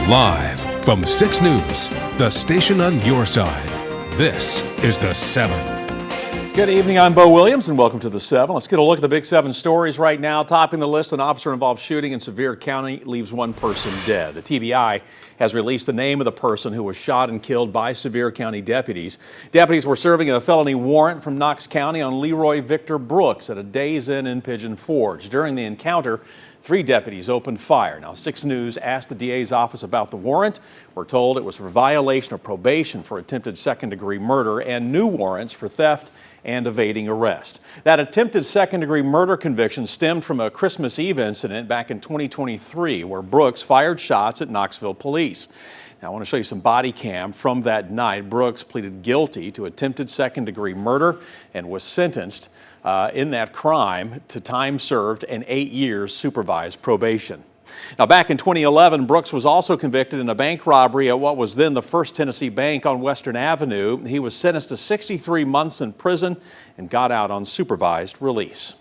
Live from 6 News, the station on your side. This is The 7. Good evening, I'm Bo Williams and welcome to The 7. Let's get a look at the big 7 stories right now. Topping the list, an officer-involved shooting in Sevier County leaves one person dead. The TBI has released the name of the person who was shot and killed by Sevier County deputies. Deputies were serving a felony warrant from Knox County on Leroy Victor Brooks at a Days Inn in Pigeon Forge. During the encounter, 3 deputies opened fire. Now, 6 News asked the DA's office about the warrant. We're told it was for violation of probation for attempted second-degree murder and new warrants for theft and evading arrest. That attempted second-degree murder conviction stemmed from a Christmas Eve incident back in 2023 where Brooks fired shots at Knoxville police. Now, I want to show you some body cam from that night. Brooks pleaded guilty to attempted second-degree murder and was sentenced in that crime to time served and 8 years supervised probation. Now, back in 2011, Brooks was also convicted in a bank robbery at what was then the First Tennessee Bank on Western Avenue. He was sentenced to 63 months in prison and got out on supervised release.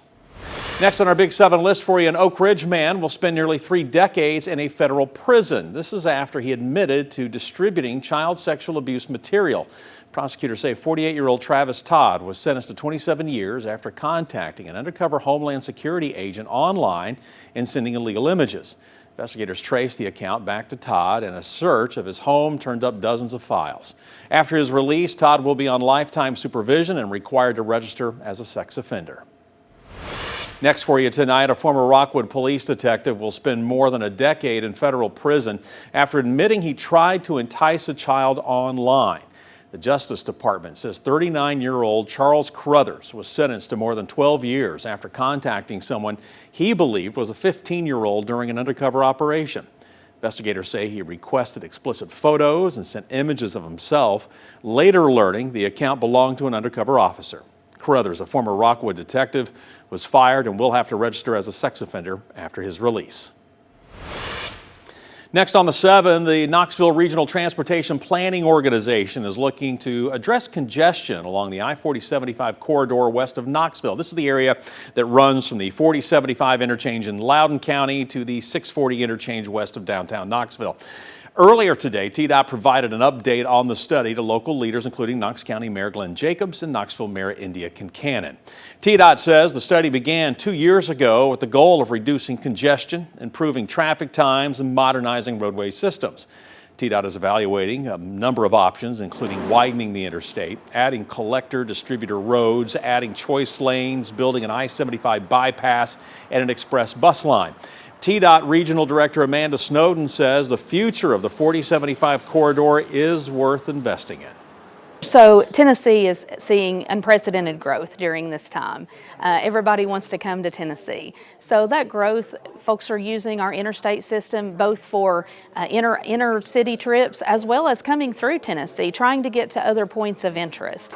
Next on our Big 7 list for you, an Oak Ridge man will spend nearly 3 decades in a federal prison. This is after he admitted to distributing child sexual abuse material. Prosecutors say 48-year-old Travis Todd was sentenced to 27 years after contacting an undercover Homeland Security agent online and sending illegal images. Investigators traced the account back to Todd, and a search of his home turned up dozens of files. After his release, Todd will be on lifetime supervision and required to register as a sex offender. Next for you tonight, a former Rockwood police detective will spend more than a decade in federal prison after admitting he tried to entice a child online. The Justice Department says 39-year-old Charles Carruthers was sentenced to more than 12 years after contacting someone he believed was a 15-year-old during an undercover operation. Investigators say he requested explicit photos and sent images of himself, later learning the account belonged to an undercover officer. Carruthers, a former Rockwood detective, was fired and will have to register as a sex offender after his release. Next on the 7, the Knoxville Regional Transportation Planning Organization is looking to address congestion along the I-4075 corridor west of Knoxville. This is the area that runs from the 4075 interchange in Loudoun County to the 640 interchange west of downtown Knoxville. Earlier today, TDOT provided an update on the study to local leaders, including Knox County Mayor Glenn Jacobs and Knoxville Mayor India Kincannon. TDOT says the study began 2 years ago with the goal of reducing congestion, improving traffic times, and modernizing roadway systems. TDOT is evaluating a number of options, including widening the interstate, adding collector-distributor roads, adding choice lanes, building an I-75 bypass, and an express bus line. TDOT Regional Director Amanda Snowden says the future of the 4075 corridor is worth investing in. So Tennessee is seeing unprecedented growth during this time. Everybody wants to come to Tennessee. So that growth, folks are using our interstate system both for inner city trips as well as coming through Tennessee, trying to get to other points of interest.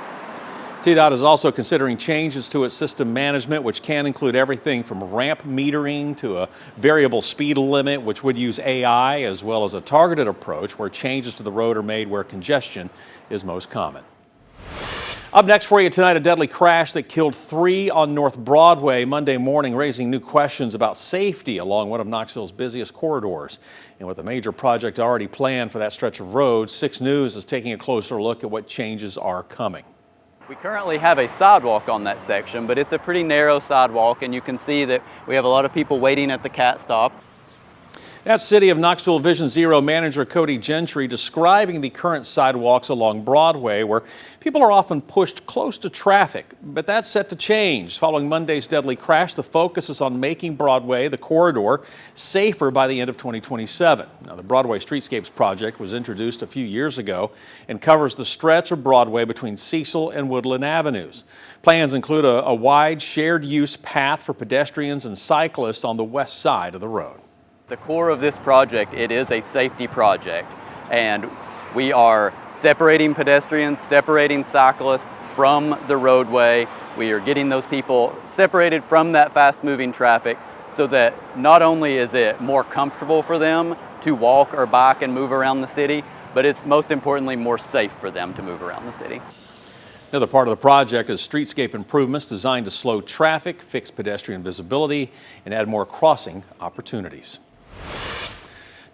TDOT is also considering changes to its system management, which can include everything from ramp metering to a variable speed limit, which would use AI, as well as a targeted approach where changes to the road are made where congestion is most common. Up next for you tonight, a deadly crash that killed 3 on North Broadway Monday morning, raising new questions about safety along one of Knoxville's busiest corridors. And with a major project already planned for that stretch of road, 6 News is taking a closer look at what changes are coming. We currently have a sidewalk on that section, but it's a pretty narrow sidewalk, and you can see that we have a lot of people waiting at the cat stop. That's City of Knoxville Vision Zero manager Cody Gentry describing the current sidewalks along Broadway where people are often pushed close to traffic. But that's set to change. Following Monday's deadly crash, the focus is on making Broadway, the corridor, safer by the end of 2027. Now, the Broadway Streetscapes project was introduced a few years ago and covers the stretch of Broadway between Cecil and Woodland Avenues. Plans include a wide shared use path for pedestrians and cyclists on the west side of the road. The core of this project, it is a safety project, and we are separating pedestrians, separating cyclists from the roadway. We are getting those people separated from that fast-moving traffic so that not only is it more comfortable for them to walk or bike and move around the city, but it's most importantly more safe for them to move around the city. Another part of the project is streetscape improvements designed to slow traffic, fix pedestrian visibility, and add more crossing opportunities.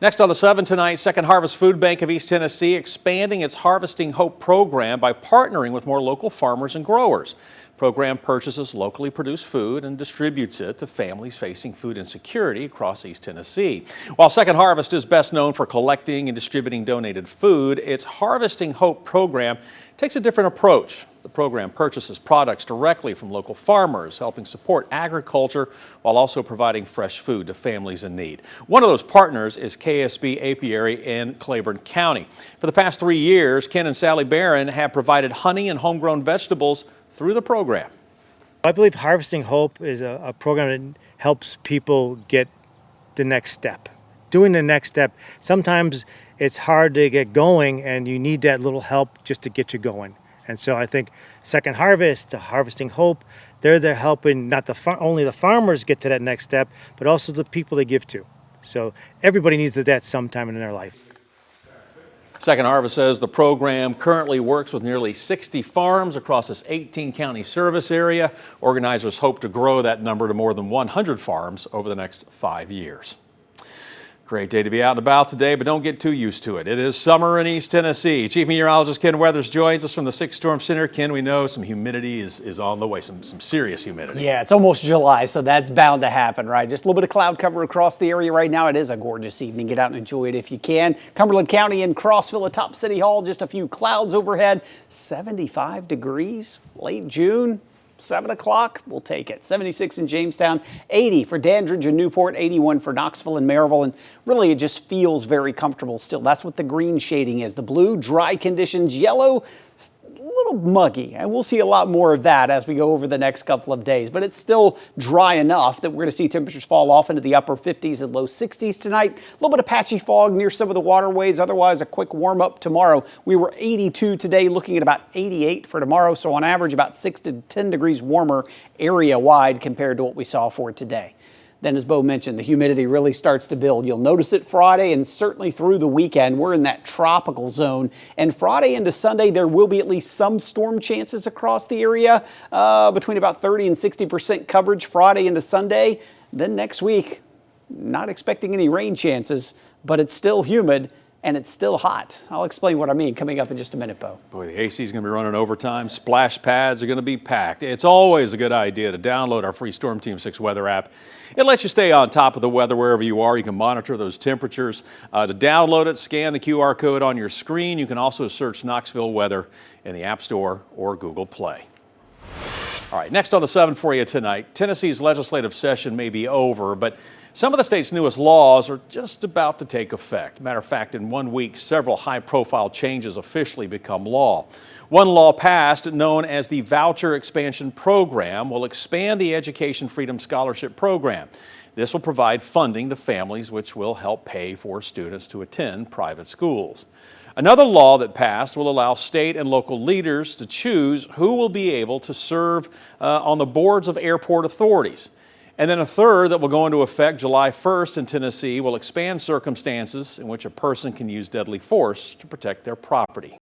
Next on the 7 tonight, Second Harvest Food Bank of East Tennessee expanding its Harvesting Hope program by partnering with more local farmers and growers. The program purchases locally produced food and distributes it to families facing food insecurity across East Tennessee. While Second Harvest is best known for collecting and distributing donated food, its Harvesting Hope program takes a different approach. The program purchases products directly from local farmers, helping support agriculture while also providing fresh food to families in need. One of those partners is KSB Apiary in Claiborne County. For the past 3 years, Ken and Sally Barron have provided honey and homegrown vegetables through the program. I believe Harvesting Hope is a program that helps people get the next step. Doing the next step, sometimes it's hard to get going and you need that little help just to get you going. And so I think Second Harvest, Harvesting Hope, they're helping not only the farmers get to that next step, but also the people they give to. So everybody needs that sometime in their life. Second Harvest says the program currently works with nearly 60 farms across its 18-county service area. Organizers hope to grow that number to more than 100 farms over the next 5 years. Great day to be out and about today, but don't get too used to it. It is summer in East Tennessee. Chief Meteorologist Ken Weathers joins us from the 6 Storm Center. Ken, we know some humidity is on the way, some serious humidity. Yeah, it's almost July, so that's bound to happen, right? Just a little bit of cloud cover across the area right now. It is a gorgeous evening. Get out and enjoy it if you can. Cumberland County and Crossville atop City Hall, just a few clouds overhead. 75 degrees, late June. 7 o'clock, we'll take it. 76 in Jamestown, 80 for Dandridge and Newport, 81 for Knoxville and Maryville, and really it just feels very comfortable still. That's what the green shading is. The blue, dry conditions, yellow, a little muggy, and we'll see a lot more of that as we go over the next couple of days, but it's still dry enough that we're going to see temperatures fall off into the upper 50s and low 60s tonight. A little bit of patchy fog near some of the waterways, otherwise a quick warm up tomorrow. We were 82 today, looking at about 88 for tomorrow, so on average about 6 to 10 degrees warmer area wide compared to what we saw for today. Then, as Bo mentioned, the humidity really starts to build. You'll notice it Friday and certainly through the weekend. We're in that tropical zone. And Friday into Sunday, there will be at least some storm chances across the area, between about 30 and 60% coverage Friday into Sunday. Then next week, not expecting any rain chances, but it's still humid and it's still hot. I'll explain what I mean coming up in just a minute, Bo. Boy, the AC is going to be running overtime. Splash pads are going to be packed. It's always a good idea to download our free Storm Team 6 weather app. It lets you stay on top of the weather wherever you are. You can monitor those temperatures. To download it, scan the QR code on your screen. You can also search Knoxville weather in the App Store or Google Play. All right, next on the 7 for you tonight, Tennessee's legislative session may be over, but some of the state's newest laws are just about to take effect. Matter of fact, in 1 week, several high-profile changes officially become law. One law passed, known as the Voucher Expansion Program, will expand the Education Freedom Scholarship Program. This will provide funding to families, which will help pay for students to attend private schools. Another law that passed will allow state and local leaders to choose who will be able to serve on the boards of airport authorities. And then a third that will go into effect July 1st in Tennessee will expand circumstances in which a person can use deadly force to protect their property.